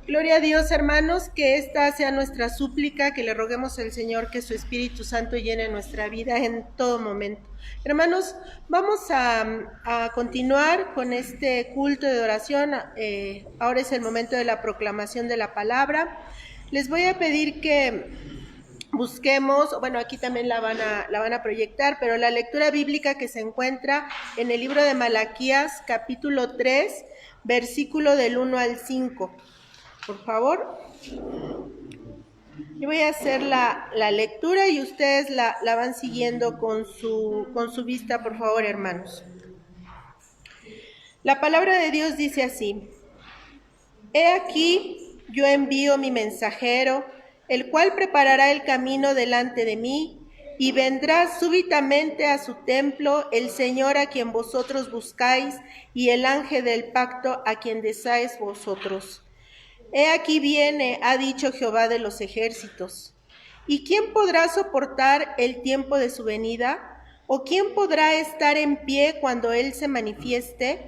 Gloria a Dios, hermanos, que esta sea nuestra súplica, que le roguemos al Señor que su Espíritu Santo llene nuestra vida en todo momento. Hermanos, vamos a continuar con este culto de oración. Ahora es el momento de la proclamación de la palabra. Les voy a pedir que busquemos, bueno, aquí también la van a proyectar, pero la lectura bíblica que se encuentra en el libro de Malaquías, capítulo 3, versículo del 1 al 5. Por favor. Yo voy a hacer la lectura y ustedes la van siguiendo con su vista, por favor, hermanos. La palabra de Dios dice así: He aquí, yo envío mi mensajero, el cual preparará el camino delante de mí, y vendrá súbitamente a su templo el Señor a quien vosotros buscáis, y el ángel del pacto a quien deseáis vosotros. He aquí viene, ha dicho Jehová de los ejércitos. ¿Y quién podrá soportar el tiempo de su venida? ¿O quién podrá estar en pie cuando Él se manifieste?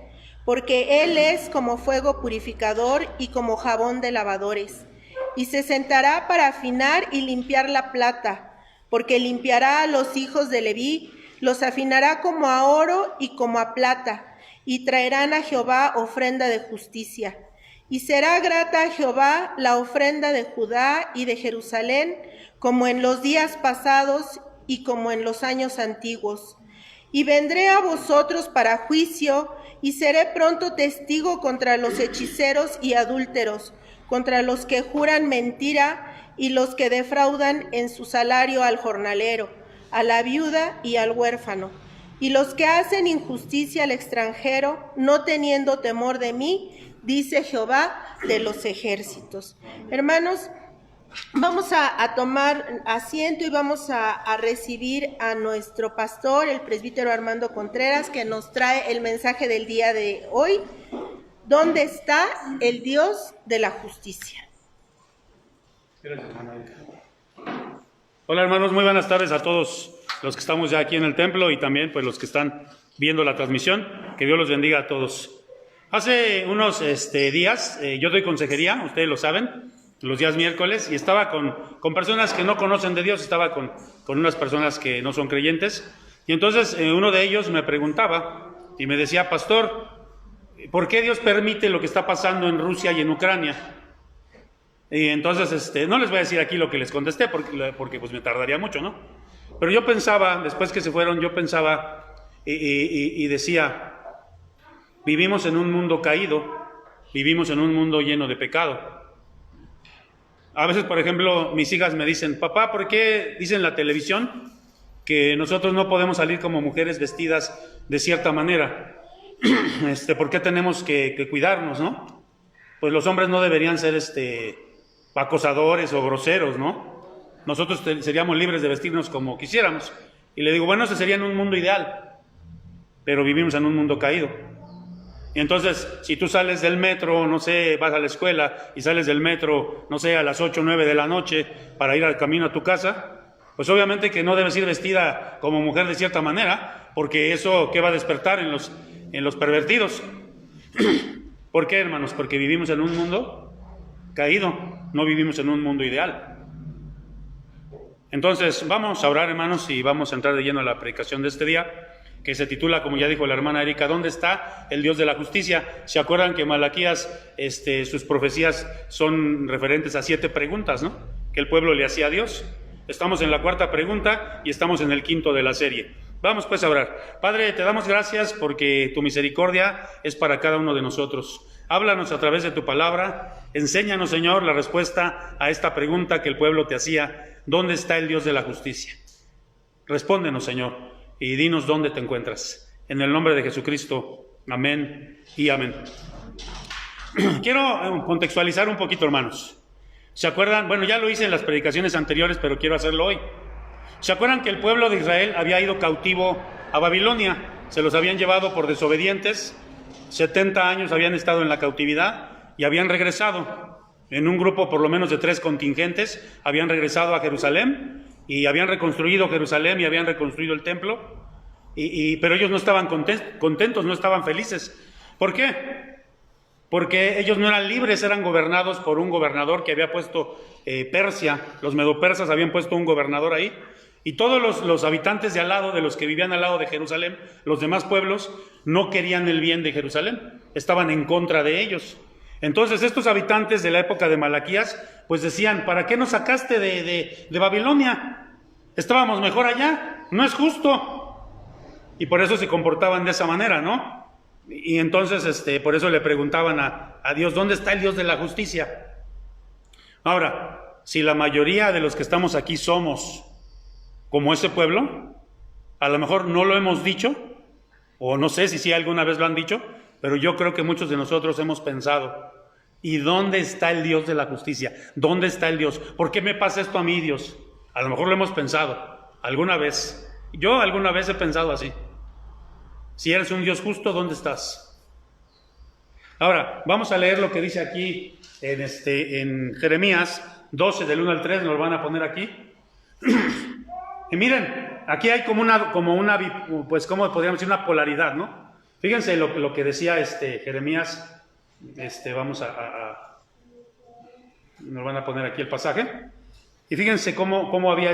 Porque Él es como fuego purificador y como jabón de lavadores. Y se sentará para afinar y limpiar la plata, porque limpiará a los hijos de Leví, los afinará como a oro y como a plata, y traerán a Jehová ofrenda de justicia. Y será grata a Jehová la ofrenda de Judá y de Jerusalén, como en los días pasados y como en los años antiguos. Y vendré a vosotros para juicio, y seré pronto testigo contra los hechiceros y adúlteros, contra los que juran mentira y los que defraudan en su salario al jornalero, a la viuda y al huérfano, y los que hacen injusticia al extranjero, no teniendo temor de mí, dice Jehová de los ejércitos. Hermanos, vamos a tomar asiento y vamos a recibir a nuestro pastor, el presbítero Armando Contreras, que nos trae el mensaje del día de hoy. ¿Dónde está el Dios de la justicia? Gracias, hermana. Hola, hermanos, muy buenas tardes a todos los que estamos ya aquí en el templo y también pues los que están viendo la transmisión. Que Dios los bendiga a todos. Hace unos días yo doy consejería, ustedes lo saben, los días miércoles, y estaba con personas que no conocen de Dios, estaba con unas personas que no son creyentes, y entonces uno de ellos me preguntaba y me decía: pastor, ¿por qué Dios permite lo que está pasando en Rusia y en Ucrania? Y entonces no les voy a decir aquí lo que les contesté porque pues me tardaría mucho, ¿no? Pero yo pensaba, después que se fueron, yo pensaba y decía: vivimos en un mundo caído, vivimos en un mundo lleno de pecado. A veces, por ejemplo, mis hijas me dicen: papá, ¿por qué dicen en la televisión que nosotros no podemos salir como mujeres vestidas de cierta manera? ¿Por qué tenemos que cuidarnos, no? Pues los hombres no deberían ser acosadores o groseros, ¿no? Nosotros seríamos libres de vestirnos como quisiéramos. Y le digo: bueno, ese sería en un mundo ideal, pero vivimos en un mundo caído. Y entonces, si tú sales del metro, no sé, vas a la escuela y sales del metro, no sé, a las 8 o 9 de la noche para ir al camino a tu casa, pues obviamente que no debes ir vestida como mujer de cierta manera, porque eso, ¿qué va a despertar en los pervertidos? ¿Por qué, hermanos? Porque vivimos en un mundo caído, no vivimos en un mundo ideal. Entonces, vamos a orar, hermanos, y vamos a entrar de lleno a la predicación de este día, que se titula, como ya dijo la hermana Erika, ¿dónde está el Dios de la justicia? ¿Se acuerdan que Malaquías, sus profecías son referentes a 7 preguntas, ¿no?, que el pueblo le hacía a Dios? Estamos en la 4ª pregunta y estamos en el 5º de la serie. Vamos pues a orar. Padre, te damos gracias porque tu misericordia es para cada uno de nosotros. Háblanos a través de tu palabra, enséñanos, Señor, la respuesta a esta pregunta que el pueblo te hacía: ¿dónde está el Dios de la justicia? Respóndenos, Señor, y dinos dónde te encuentras. En el nombre de Jesucristo, amén y amén. Quiero contextualizar un poquito, hermanos. ¿Se acuerdan? Bueno, ya lo hice en las predicaciones anteriores, pero quiero hacerlo hoy. ¿Se acuerdan que el pueblo de Israel había ido cautivo a Babilonia? Se los habían llevado por desobedientes. 70 años habían estado en la cautividad y habían regresado. En un grupo por lo menos de 3 contingentes habían regresado a Jerusalén y habían reconstruido Jerusalén y habían reconstruido el templo, pero ellos no estaban contentos, no estaban felices. ¿Por qué? porque ellos no eran libres, eran gobernados por un gobernador que había puesto Persia. Los medopersas habían puesto un gobernador ahí, y todos los habitantes de al lado, de los que vivían al lado de Jerusalén, los demás pueblos, no querían el bien de Jerusalén, estaban en contra de ellos. Entonces estos habitantes de la época de Malaquías, pues decían: ¿para qué nos sacaste de Babilonia? Estábamos mejor allá, no es justo. Y por eso se comportaban de esa manera, ¿no? Y entonces por eso le preguntaban a Dios: ¿dónde está el Dios de la justicia? Ahora, si la mayoría de los que estamos aquí somos como ese pueblo, a lo mejor no lo hemos dicho, o no sé si sí alguna vez lo han dicho, pero yo creo que muchos de nosotros hemos pensado: ¿y dónde está el Dios de la justicia? ¿Dónde está el Dios? ¿Por qué me pasa esto a mí, Dios? A lo mejor lo hemos pensado alguna vez. Yo alguna vez he pensado así: si eres un Dios justo, ¿dónde estás? Ahora, vamos a leer lo que dice aquí en Jeremías 12, del 1 al 3, nos lo van a poner aquí. Y miren, aquí hay como una, pues, ¿cómo podríamos decir? Una polaridad, ¿no? Fíjense lo que decía Jeremías, vamos nos van a poner aquí el pasaje. Y fíjense cómo había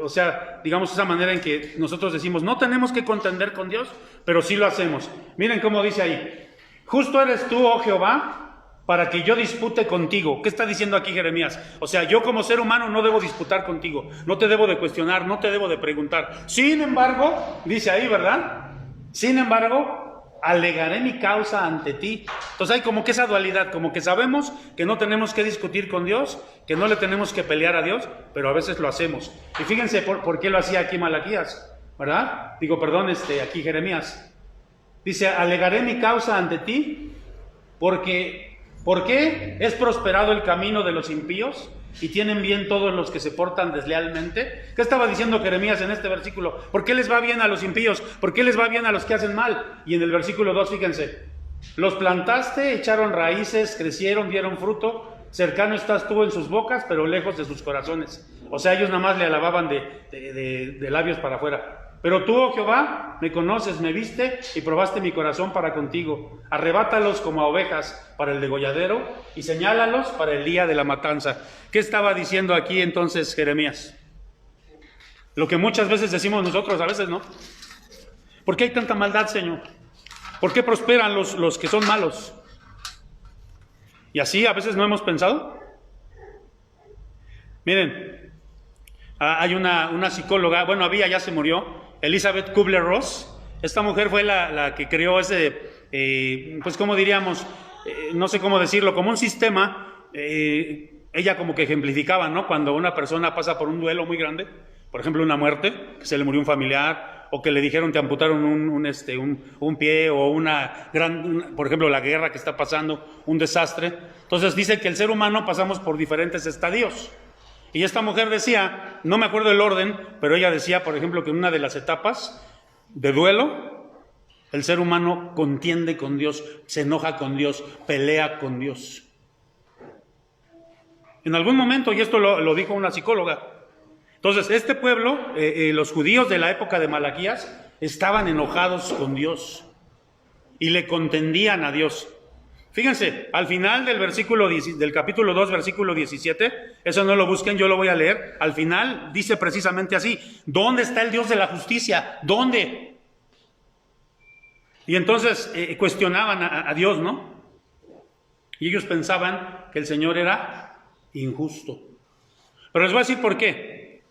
o sea, digamos, esa manera en que nosotros decimos: no tenemos que contender con Dios, pero sí lo hacemos. Miren cómo dice ahí: justo eres tú, oh Jehová, para que yo dispute contigo. ¿Qué está diciendo aquí Jeremías? O sea, yo como ser humano no debo disputar contigo, no te debo de cuestionar, no te debo de preguntar. Sin embargo, dice ahí, ¿verdad? Sin embargo, alegaré mi causa ante ti. Entonces hay como que esa dualidad, como que sabemos que no tenemos que discutir con Dios, que no le tenemos que pelear a Dios, pero a veces lo hacemos. Y fíjense por qué lo hacía aquí Malaquías, ¿verdad? Aquí Jeremías. Dice: alegaré mi causa ante ti, porque ¿por qué es prosperado el camino de los impíos y tienen bien todos los que se portan deslealmente? ¿Qué estaba diciendo Jeremías en este versículo? ¿Por qué les va bien a los impíos? ¿Por qué les va bien a los que hacen mal? Y en el versículo 2, fíjense: los plantaste, echaron raíces, crecieron, dieron fruto, cercano estás tú en sus bocas, pero lejos de sus corazones. O sea, ellos nada más le alababan de labios para afuera. Pero tú, oh Jehová, me conoces, me viste y probaste mi corazón para contigo. Arrebátalos como a ovejas para el degolladero y señálalos para el día de la matanza. ¿Qué estaba diciendo aquí entonces Jeremías? Lo que muchas veces decimos nosotros, a veces no. ¿Por qué hay tanta maldad, Señor? ¿Por qué prosperan los que son malos? Y así a veces no hemos pensado. Miren, hay una psicóloga, bueno, ya se murió, Elizabeth Kubler-Ross. Esta mujer fue la que creó pues ¿cómo diríamos? No sé cómo decirlo, como un sistema. Ella como que ejemplificaba, ¿no? Cuando una persona pasa por un duelo muy grande, por ejemplo una muerte, que se le murió un familiar, o que le dijeron te amputaron un pie, o por ejemplo la guerra que está pasando, un desastre. Entonces dice que el ser humano pasamos por diferentes estadios. Y esta mujer decía, no me acuerdo el orden, pero ella decía, por ejemplo, que en una de las etapas de duelo, el ser humano contiende con Dios, se enoja con Dios, pelea con Dios. En algún momento, y esto lo dijo una psicóloga. Entonces, este pueblo, los judíos de la época de Malaquías, estaban enojados con Dios y le contendían a Dios. Fíjense, al final del capítulo 2, versículo 17, eso no lo busquen, yo lo voy a leer. Al final dice precisamente así: ¿dónde está el Dios de la justicia? ¿Dónde? Y entonces cuestionaban a Dios, ¿no? Y ellos pensaban que el Señor era injusto. Pero les voy a decir por qué.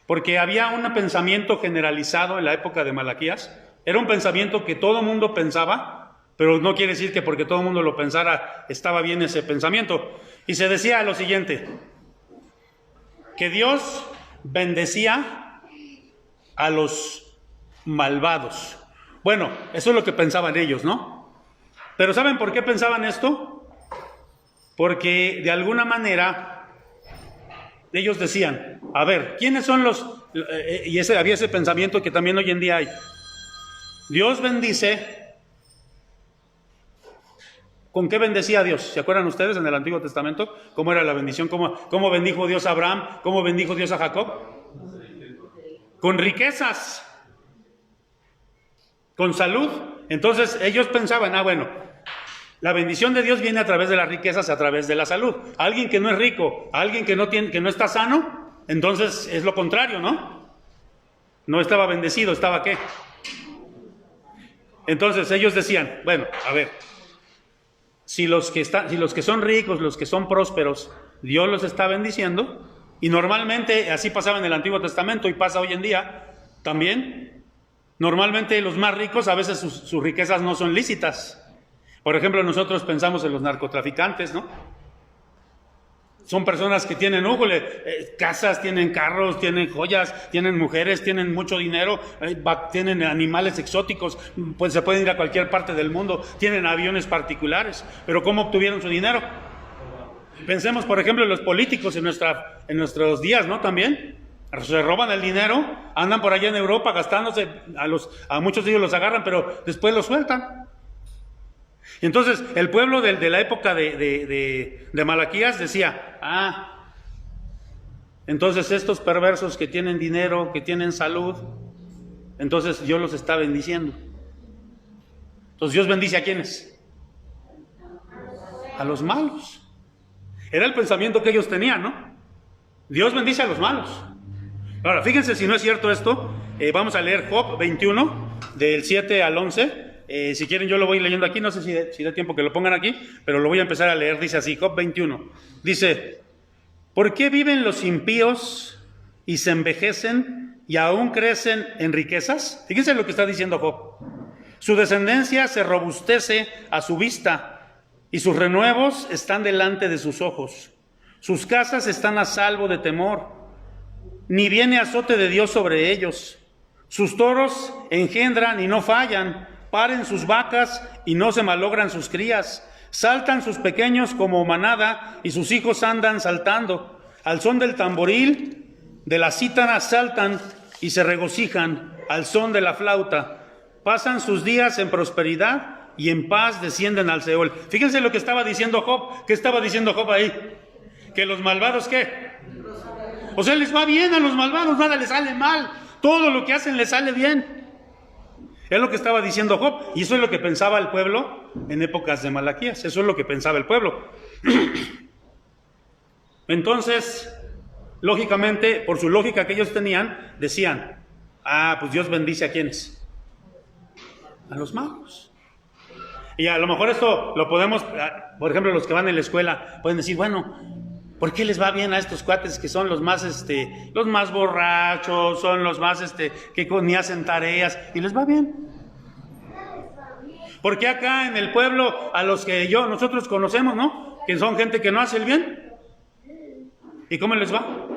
Porque había un pensamiento generalizado en la época de Malaquías. Era un pensamiento que todo mundo pensaba, pero no quiere decir que porque todo el mundo lo pensara estaba bien ese pensamiento. Y se decía lo siguiente: que Dios bendecía a los malvados. Bueno, eso es lo que pensaban ellos, ¿no? Pero ¿saben por qué pensaban esto? Porque de alguna manera ellos decían, a ver, ¿quiénes son y había ese pensamiento que también hoy en día hay. Dios bendice. ¿Con qué bendecía a Dios? ¿Se acuerdan ustedes en el Antiguo Testamento? ¿Cómo era la bendición? ¿Cómo bendijo Dios a Abraham? ¿Cómo bendijo Dios a Jacob? Con riquezas, con salud. Entonces ellos pensaban, bueno, La bendición de Dios viene a través de las riquezas, a través de la salud. Alguien que no es rico, alguien que no está sano, entonces es lo contrario, ¿no? No estaba bendecido, ¿estaba qué? Entonces ellos decían, bueno, a ver, si los que son ricos, los que son prósperos, Dios los está bendiciendo, y normalmente así pasaba en el Antiguo Testamento y pasa hoy en día también. Normalmente los más ricos a veces sus riquezas no son lícitas. Por ejemplo, nosotros pensamos en los narcotraficantes, ¿no? Son personas que tienen, casas, tienen carros, tienen joyas, tienen mujeres, tienen mucho dinero, tienen animales exóticos, pues se pueden ir a cualquier parte del mundo, tienen aviones particulares. Pero ¿cómo obtuvieron su dinero? Pensemos, por ejemplo, en los políticos en nuestros días, ¿no? También se roban el dinero, andan por allá en Europa gastándose, a muchos de ellos los agarran, pero después los sueltan. Y entonces el pueblo de la época de Malaquías decía, entonces estos perversos que tienen dinero, que tienen salud, entonces Dios los está bendiciendo. Entonces Dios bendice ¿a quiénes? A los malos. Era el pensamiento que ellos tenían, ¿no? Dios bendice a los malos. Ahora, fíjense si no es cierto esto. Vamos a leer Job 21, del 7 al 11. Si quieren yo lo voy leyendo aquí, no sé si da tiempo que lo pongan aquí, pero lo voy a empezar a leer. Dice así, Job 21. Dice, ¿por qué viven los impíos y se envejecen y aún crecen en riquezas? Fíjense lo que está diciendo Job. Su descendencia se robustece a su vista y sus renuevos están delante de sus ojos. Sus casas están a salvo de temor, ni viene azote de Dios sobre ellos. Sus toros engendran y no fallan, paren sus vacas y no se malogran sus crías. Saltan sus pequeños como manada y sus hijos andan saltando. Al son del tamboril, de la cítara saltan y se regocijan al son de la flauta. Pasan sus días en prosperidad y en paz descienden al Seol. Fíjense lo que estaba diciendo Job. ¿Qué estaba diciendo Job ahí? Que los malvados, ¿qué? O sea, les va bien a los malvados, nada les sale mal. Todo lo que hacen les sale bien. Es lo que estaba diciendo Job. Y eso es lo que pensaba el pueblo en épocas de Malaquías. Eso es lo que pensaba el pueblo. Entonces, lógicamente, por su lógica que ellos tenían, decían, pues Dios bendice ¿a quiénes? A los malos. Y a lo mejor esto lo podemos, por ejemplo, los que van en la escuela pueden decir, bueno, ¿por qué les va bien a estos cuates que son los más borrachos, son los más que ni hacen tareas y les va bien? ¿Por qué acá en el pueblo a los que nosotros conocemos, ¿no? Que son gente que no hace el bien? ¿Y cómo les va?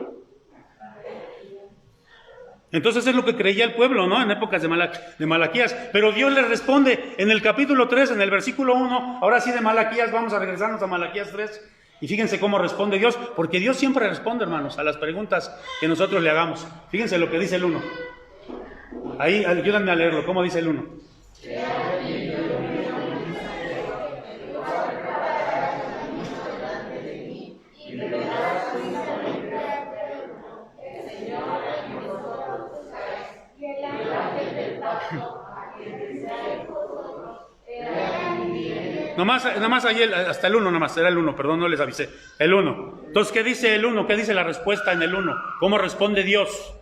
Entonces es lo que creía el pueblo, ¿no? En épocas de Malaquías. Pero Dios les responde en el capítulo 3, en el versículo 1. Ahora sí de Malaquías, vamos a regresarnos a Malaquías 3. Y fíjense cómo responde Dios. Porque Dios siempre responde, hermanos, a las preguntas que nosotros le hagamos. Fíjense lo que dice el 1. Ahí, ayúdenme a leerlo. ¿Cómo dice el 1? Nomás ahí hasta el 1 nomás, era el 1, perdón, no les avisé. El 1. Entonces, ¿qué dice el 1? ¿Qué dice la respuesta en el 1? ¿Cómo responde Dios?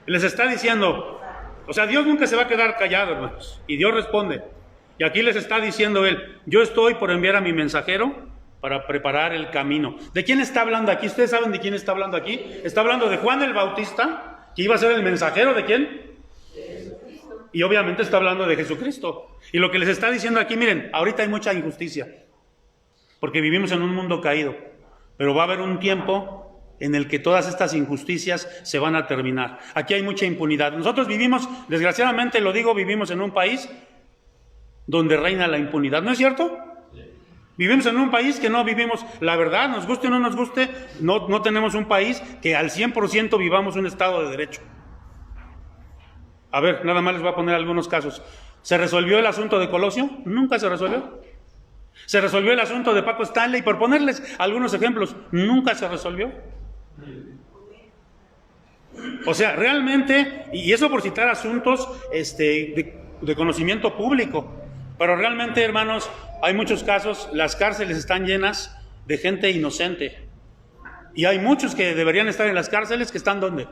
Les está diciendo, o sea, Dios nunca se va a quedar callado, hermanos. Y Dios responde. Y aquí les está diciendo Él, yo estoy por enviar a mi mensajero para preparar el camino. ¿De quién está hablando aquí? ¿Ustedes saben de quién está hablando aquí? Está hablando de Juan el Bautista, que iba a ser el mensajero ¿de quién? Y obviamente está hablando de Jesucristo. Y lo que les está diciendo aquí, miren, ahorita hay mucha injusticia, porque vivimos en un mundo caído, pero va a haber un tiempo en el que todas estas injusticias se van a terminar. Aquí hay mucha impunidad. Nosotros vivimos, desgraciadamente lo digo, vivimos en un país donde reina la impunidad, ¿no es cierto? Vivimos en un país que no vivimos, la verdad, nos guste o no nos guste, no tenemos un país que al 100% vivamos un Estado de Derecho. A ver, nada más les voy a poner algunos casos. ¿Se resolvió el asunto de Colosio? Nunca se resolvió. ¿Se resolvió el asunto de Paco Stanley? Por ponerles algunos ejemplos, nunca se resolvió. O sea, realmente, y eso por citar asuntos de conocimiento público, Pero realmente, hermanos, hay muchos casos, las cárceles están llenas de gente inocente. Y hay muchos que deberían estar en las cárceles que están ¿dónde?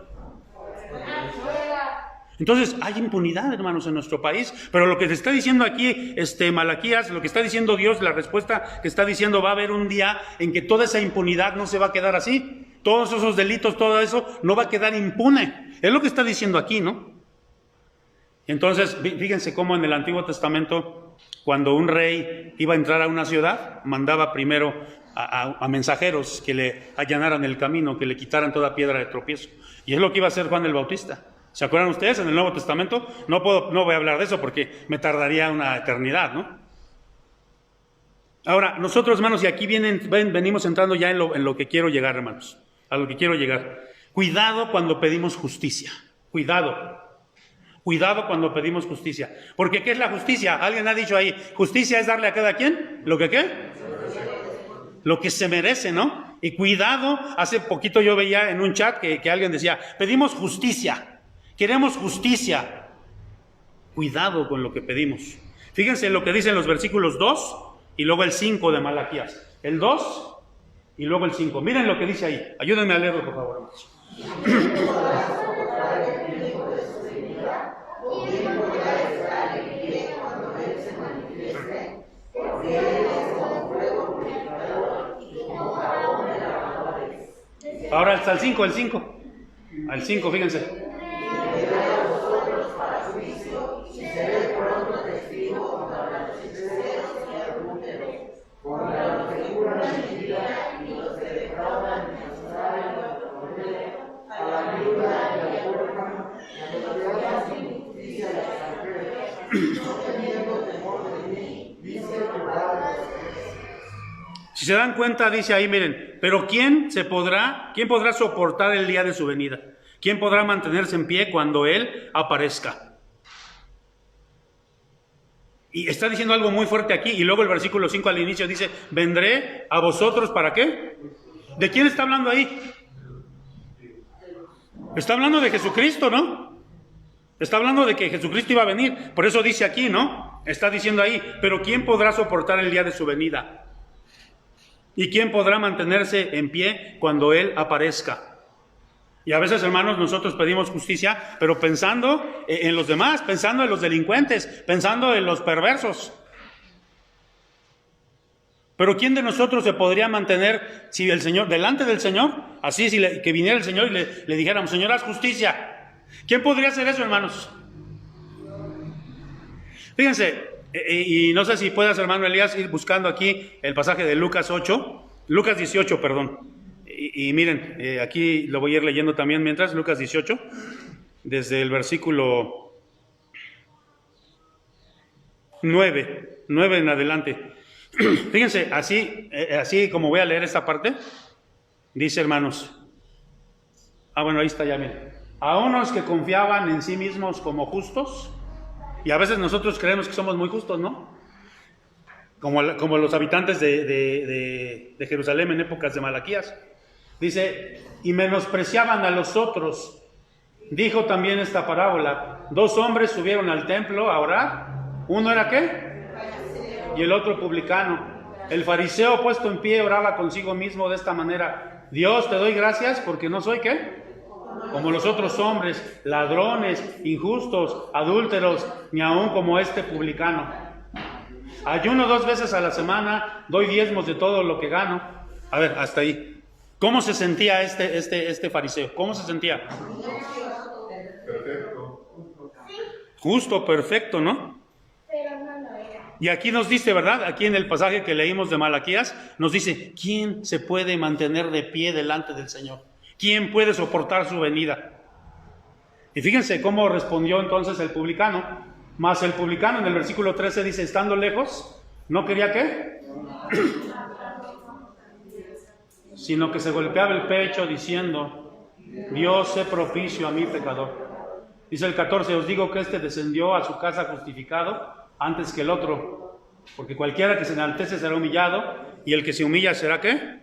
Entonces, hay impunidad, hermanos, en nuestro país. Pero lo que te está diciendo aquí Malaquías, lo que está diciendo Dios, la respuesta que está diciendo, va a haber un día en que toda esa impunidad no se va a quedar así. Todos esos delitos, todo eso, no va a quedar impune. Es lo que está diciendo aquí, ¿no? Entonces, fíjense cómo en el Antiguo Testamento, cuando un rey iba a entrar a una ciudad, mandaba primero a mensajeros que le allanaran el camino, que le quitaran toda piedra de tropiezo. Y es lo que iba a hacer Juan el Bautista. ¿Se acuerdan ustedes en el Nuevo Testamento? No voy a hablar de eso porque me tardaría una eternidad, ¿no? Ahora, nosotros, hermanos, y aquí venimos entrando ya en lo que quiero llegar, hermanos, a lo que quiero llegar. Cuidado cuando pedimos justicia. Cuidado cuando pedimos justicia. Porque ¿qué es la justicia? Alguien ha dicho ahí, justicia es darle a cada quien lo que ¿qué? Lo que se merece, ¿no? Y cuidado, hace poquito yo veía en un chat que alguien decía, pedimos justicia. Queremos justicia. Cuidado con lo que pedimos. Fíjense lo que dicen los versículos 2 y luego el 5 de Malaquías. El 2 y luego el 5. Miren lo que dice ahí. Ayúdenme a leerlo, por favor, hermanos. Ahora hasta el 5, Al 5, fíjense. Si se dan cuenta, dice ahí, miren, pero ¿quién podrá soportar el día de su venida? ¿Quién podrá mantenerse en pie cuando Él aparezca? Y está diciendo algo muy fuerte aquí, y luego el versículo 5 al inicio dice, vendré a vosotros, ¿para qué? ¿De quién está hablando ahí? Está hablando de Jesucristo, ¿no? Está hablando de que Jesucristo iba a venir, por eso dice aquí, ¿no? Está diciendo ahí, pero ¿quién podrá soportar el día de su venida? ¿Y quién podrá mantenerse en pie cuando Él aparezca? Y a veces, hermanos, nosotros pedimos justicia, pero pensando en los demás, pensando en los delincuentes, pensando en los perversos. Pero ¿quién de nosotros se podría mantener si el Señor, delante del Señor, así que viniera el Señor y le dijéramos, Señor, haz justicia? ¿Quién podría hacer eso, hermanos? Fíjense, y no sé si puedas, hermano Elías, ir buscando aquí el pasaje de Lucas 18, perdón. Y miren, aquí lo voy a ir leyendo también mientras, Lucas 18, desde el versículo 9 en adelante. Fíjense, así como voy a leer esta parte, dice, hermanos, bueno, ahí está ya, miren. A unos que confiaban en sí mismos como justos, y a veces nosotros creemos que somos muy justos, ¿no? Como los habitantes de Jerusalén en épocas de Malaquías. Dice, y menospreciaban a los otros. Dijo también esta parábola, 2 hombres subieron al templo a orar. ¿Uno era qué? Y el otro publicano. El fariseo puesto en pie oraba consigo mismo de esta manera, Dios, te doy gracias porque no soy ¿qué? Como los otros hombres, ladrones, injustos, adúlteros, ni aun como este publicano. Ayuno 2 veces a la semana, doy diezmos de todo lo que gano. A ver, hasta ahí. ¿Cómo se sentía este fariseo? ¿Cómo se sentía? Perfecto. Justo, perfecto, ¿no? Pero no lo era. Y aquí nos dice, ¿verdad? Aquí en el pasaje que leímos de Malaquías, nos dice, ¿quién se puede mantener de pie delante del Señor? ¿Quién puede soportar su venida? Y fíjense cómo respondió entonces el publicano. Mas el publicano en el versículo 13 dice, estando lejos, ¿no quería qué? Sino que se golpeaba el pecho diciendo, Dios sé propicio a mi pecador. Dice el 14, os digo que este descendió a su casa justificado antes que el otro, porque cualquiera que se enaltece será humillado, y el que se humilla será ¿qué?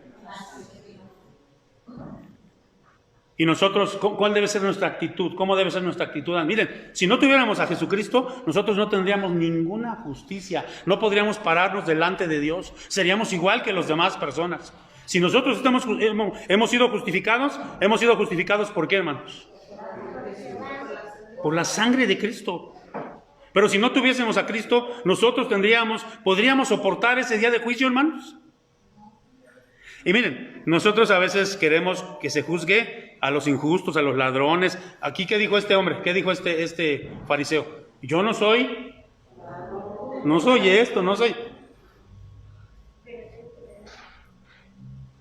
Y nosotros, ¿cuál debe ser nuestra actitud? ¿Cómo debe ser nuestra actitud? Miren, si no tuviéramos a Jesucristo, nosotros no tendríamos ninguna justicia. No podríamos pararnos delante de Dios. Seríamos igual que las demás personas. Si nosotros hemos sido justificados ¿por qué, hermanos? Por la sangre de Cristo. Pero si no tuviésemos a Cristo, nosotros podríamos soportar ese día de juicio, hermanos. Y miren, nosotros a veces queremos que se juzgue a los injustos, a los ladrones. Aquí, ¿qué dijo este hombre? ¿Qué dijo este fariseo? Yo no soy esto, no soy.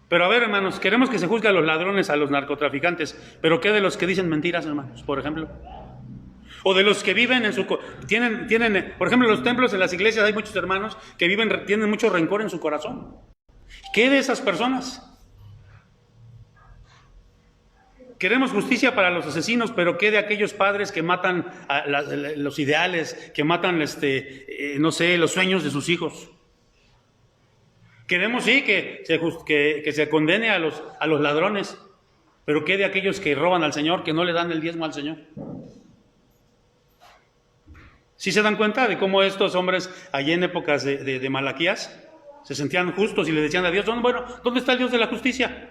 Pero a ver, hermanos, queremos que se juzgue a los ladrones, a los narcotraficantes. ¿Pero qué de los que dicen mentiras, hermanos, por ejemplo? O de los que viven tienen, por ejemplo, en los templos, en las iglesias hay muchos hermanos que tienen mucho rencor en su corazón. ¿Qué de esas personas? Queremos justicia para los asesinos, pero ¿qué de aquellos padres que matan los ideales, que matan, los sueños de sus hijos? Queremos, sí, que se condene a los ladrones, pero ¿qué de aquellos que roban al Señor, que no le dan el diezmo al Señor? ¿Sí se dan cuenta de cómo estos hombres, allí en épocas de Malaquías, se sentían justos y le decían a Dios, bueno, ¿dónde está el Dios de la justicia?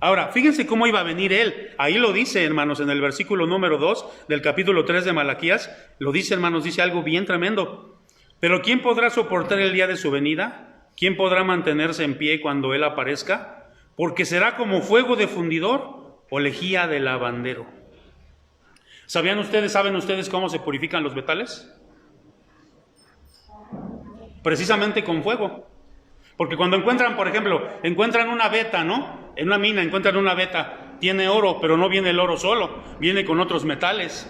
Ahora, fíjense cómo iba a venir Él. Ahí lo dice, hermanos, en el versículo número 2 del capítulo 3 de Malaquías. Lo dice, hermanos, dice algo bien tremendo. Pero ¿quién podrá soportar el día de su venida? ¿Quién podrá mantenerse en pie cuando Él aparezca? Porque será como fuego de fundidor o lejía de lavandero. ¿Saben ustedes cómo se purifican los metales? Precisamente con fuego. Porque cuando encuentran, por ejemplo, una veta, ¿no? En una mina encuentran una veta, tiene oro, pero no viene el oro solo, viene con otros metales.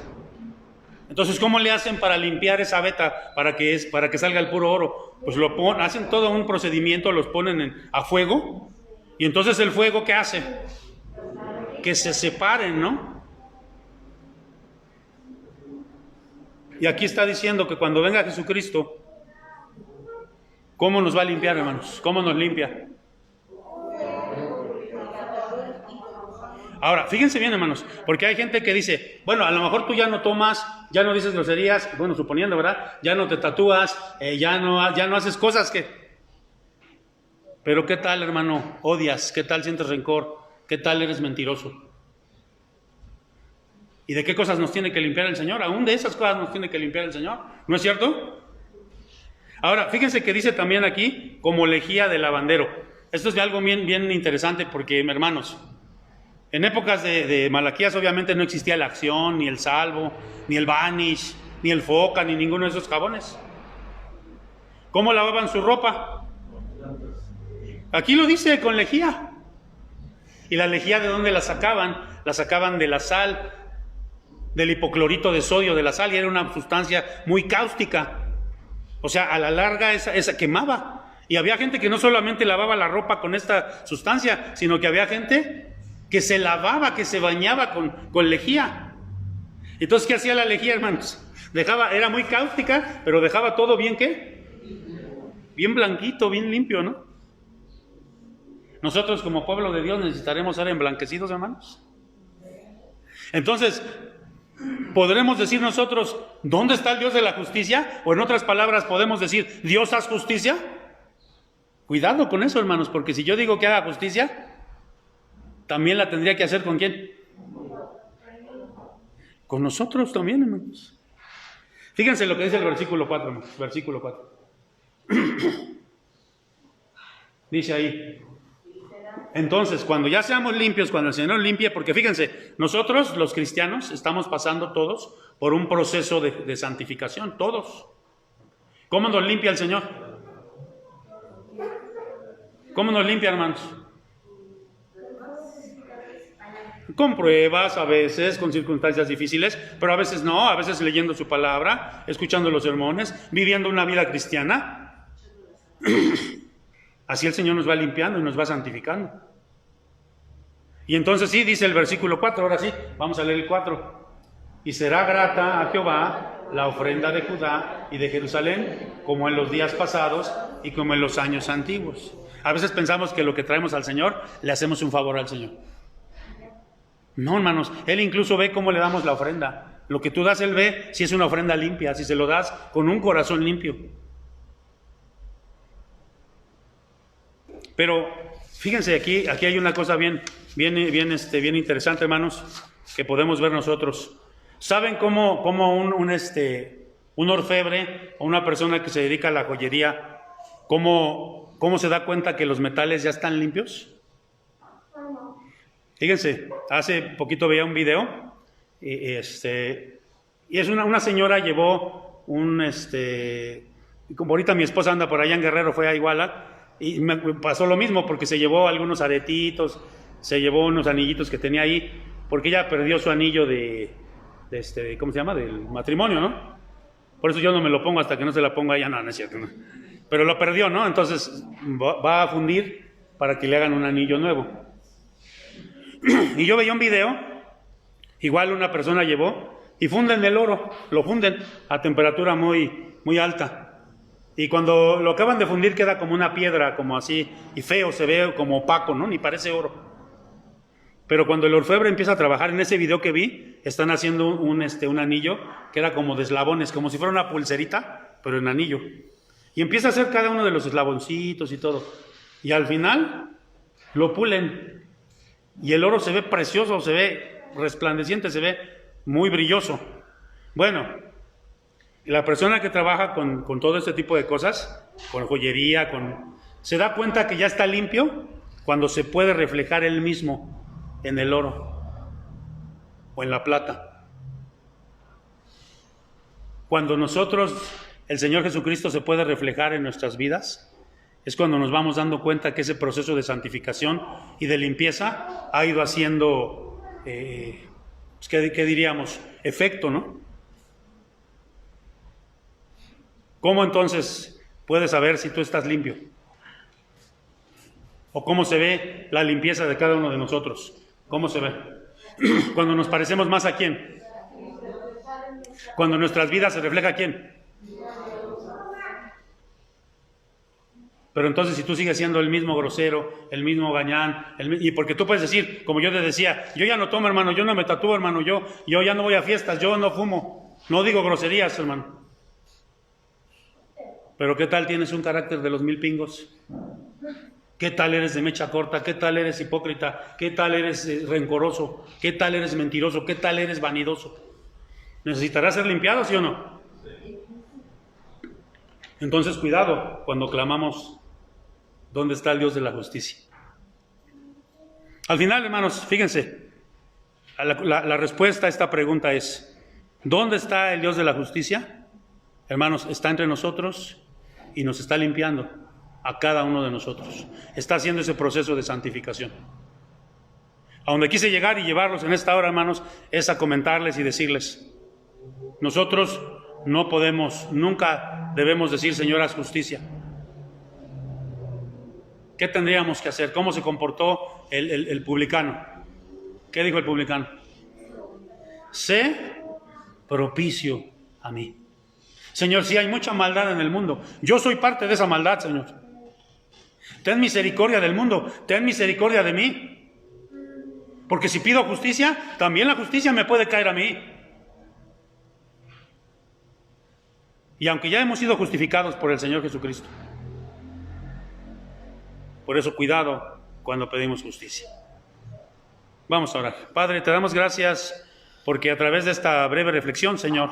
Entonces, ¿cómo le hacen para limpiar esa veta para que salga el puro oro? Pues hacen todo un procedimiento, los ponen a fuego, y entonces el fuego, ¿qué hace? Que se separen, ¿no? Y aquí está diciendo que cuando venga Jesucristo, ¿cómo nos va a limpiar, hermanos? ¿Cómo nos limpia? Ahora, fíjense bien, hermanos, porque hay gente que dice, bueno, a lo mejor tú ya no tomas, ya no dices groserías, bueno, suponiendo, ¿verdad? Ya no te tatúas, ya no haces cosas que... Pero ¿qué tal, hermano? Odias, ¿qué tal sientes rencor? ¿Qué tal eres mentiroso? ¿Y de qué cosas nos tiene que limpiar el Señor? Aún de esas cosas nos tiene que limpiar el Señor, ¿no es cierto? Ahora, fíjense que dice también aquí, como lejía de lavandero. Esto es algo bien, bien interesante porque, hermanos, en épocas de Malaquías obviamente no existía la acción, ni el salvo, ni el vanish, ni el foca, ni ninguno de esos jabones. ¿Cómo lavaban su ropa? Aquí lo dice, con lejía. ¿Y la lejía de dónde la sacaban? La sacaban de la sal, del hipoclorito de sodio de la sal, y era una sustancia muy cáustica. O sea, a la larga esa quemaba. Y había gente que no solamente lavaba la ropa con esta sustancia, sino que había gente que se lavaba, que se bañaba con lejía. Entonces, ¿qué hacía la lejía, hermanos? Era muy cáustica, pero dejaba todo bien, ¿qué? Bien blanquito, bien limpio, ¿no? Nosotros como pueblo de Dios necesitaremos ser emblanquecidos, hermanos. Entonces, ¿podremos decir nosotros, ¿dónde está el Dios de la justicia? O en otras palabras, ¿podemos decir, Dios haz justicia? Cuidado con eso, hermanos, porque si yo digo que haga justicia, también la tendría que hacer ¿con quién? Con nosotros también, hermanos. Fíjense lo que dice el versículo 4, hermanos. Versículo 4. Dice ahí, entonces, cuando ya seamos limpios, cuando el Señor limpie, porque fíjense, nosotros los cristianos estamos pasando todos por un proceso de santificación, todos. ¿Cómo nos limpia el Señor? ¿Cómo nos limpia, hermanos? Con pruebas, a veces, con circunstancias difíciles, pero a veces no, a veces leyendo su palabra, escuchando los sermones, viviendo una vida cristiana. Así el Señor nos va limpiando y nos va santificando. Y entonces sí, dice el versículo 4, ahora sí, vamos a leer el 4. Y será grata a Jehová la ofrenda de Judá y de Jerusalén, como en los días pasados y como en los años antiguos. A veces pensamos que lo que traemos al Señor, le hacemos un favor al Señor. No, hermanos, Él incluso ve cómo le damos la ofrenda. Lo que tú das, Él ve si es una ofrenda limpia, si se lo das con un corazón limpio. Pero fíjense, aquí hay una cosa bien interesante, hermanos, que podemos ver nosotros. ¿Saben cómo un orfebre o una persona que se dedica a la joyería, cómo se da cuenta que los metales ya están limpios? Fíjense, hace poquito veía un video y es una señora llevó como ahorita mi esposa anda por allá en Guerrero, fue a Iguala, y me pasó lo mismo porque se llevó algunos aretitos, se llevó unos anillitos que tenía ahí, porque ella perdió su anillo ¿cómo se llama? Del matrimonio, ¿no? Por eso yo no me lo pongo hasta que no se la ponga ella, no es cierto, no. Pero lo perdió, ¿no? Entonces va a fundir para que le hagan un anillo nuevo. Y yo veía un video, igual una persona llevó y funden el oro, lo funden a temperatura muy, muy alta. Y cuando lo acaban de fundir queda como una piedra, como así, y feo, se ve como opaco, ¿no? Ni parece oro. Pero cuando el orfebre empieza a trabajar, en ese video que vi, están haciendo un anillo que era como de eslabones, como si fuera una pulserita, pero en anillo. Y empieza a hacer cada uno de los eslaboncitos y todo. Y al final lo pulen. Y el oro se ve precioso, se ve resplandeciente, se ve muy brilloso. Bueno, la persona que trabaja con todo este tipo de cosas, con joyería, se da cuenta que ya está limpio cuando se puede reflejar él mismo en el oro o en la plata. Cuando el Señor Jesucristo se puede reflejar en nuestras vidas, es cuando nos vamos dando cuenta que ese proceso de santificación y de limpieza ha ido haciendo, ¿qué diríamos? Efecto, ¿no? ¿Cómo entonces puedes saber si tú estás limpio? ¿O cómo se ve la limpieza de cada uno de nosotros? ¿Cómo se ve? Cuando nos parecemos más ¿a quién? Cuando nuestras vidas se refleja ¿a quién? Pero entonces si tú sigues siendo el mismo grosero, el mismo gañán, y porque tú puedes decir, como yo te decía, yo ya no tomo, hermano, yo no me tatúo, hermano, yo ya no voy a fiestas, yo no fumo, no digo groserías, hermano. Pero ¿qué tal tienes un carácter de los 1000 pingos? ¿Qué tal eres de mecha corta? ¿Qué tal eres hipócrita? ¿Qué tal eres rencoroso? ¿Qué tal eres mentiroso? ¿Qué tal eres vanidoso? ¿Necesitarás ser limpiado, sí o no? Entonces, cuidado cuando clamamos, ¿dónde está el Dios de la justicia? Al final, hermanos, fíjense, la respuesta a esta pregunta es, ¿dónde está el Dios de la justicia? Hermanos, está entre nosotros y nos está limpiando a cada uno de nosotros. Está haciendo ese proceso de santificación. A donde quise llegar y llevarlos en esta hora, hermanos, es a comentarles y decirles, nosotros no podemos, nunca debemos decir, Señor, haz justicia. ¿Qué tendríamos que hacer? ¿Cómo se comportó el publicano? ¿Qué dijo el publicano? Sé propicio a mí. Señor, si hay mucha maldad en el mundo, yo soy parte de esa maldad, Señor. Ten misericordia del mundo, ten misericordia de mí. Porque si pido justicia, también la justicia me puede caer a mí. Y aunque ya hemos sido justificados por el Señor Jesucristo, por eso cuidado cuando pedimos justicia. Vamos a orar. Padre, te damos gracias porque a través de esta breve reflexión, Señor,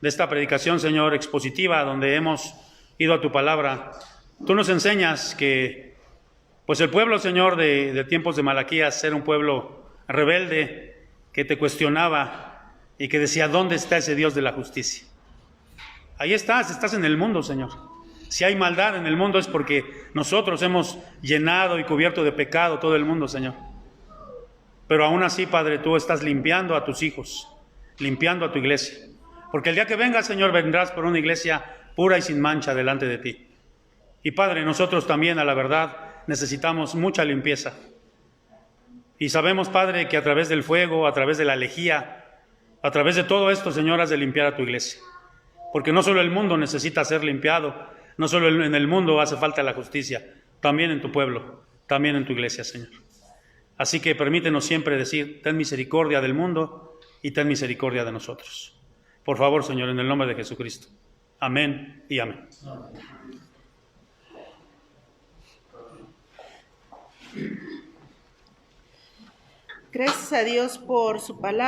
de esta predicación, Señor, expositiva, donde hemos ido a tu palabra, tú nos enseñas que, pues el pueblo, Señor, de tiempos de Malaquías, era un pueblo rebelde, que te cuestionaba y que decía, ¿dónde está ese Dios de la justicia? Ahí estás en el mundo, Señor. Si hay maldad en el mundo es porque nosotros hemos llenado y cubierto de pecado todo el mundo, Señor. Pero aún así, Padre, tú estás limpiando a tus hijos, limpiando a tu iglesia. Porque el día que vengas, Señor, vendrás por una iglesia pura y sin mancha delante de ti. Y Padre, nosotros también, a la verdad, necesitamos mucha limpieza. Y sabemos, Padre, que a través del fuego, a través de la lejía, a través de todo esto, Señor, has de limpiar a tu iglesia. Porque no solo el mundo necesita ser limpiado, no solo en el mundo hace falta la justicia, también en tu pueblo, también en tu iglesia, Señor. Así que permítenos siempre decir, ten misericordia del mundo y ten misericordia de nosotros. Por favor, Señor, en el nombre de Jesucristo. Amén y amén. Gracias a Dios por su palabra.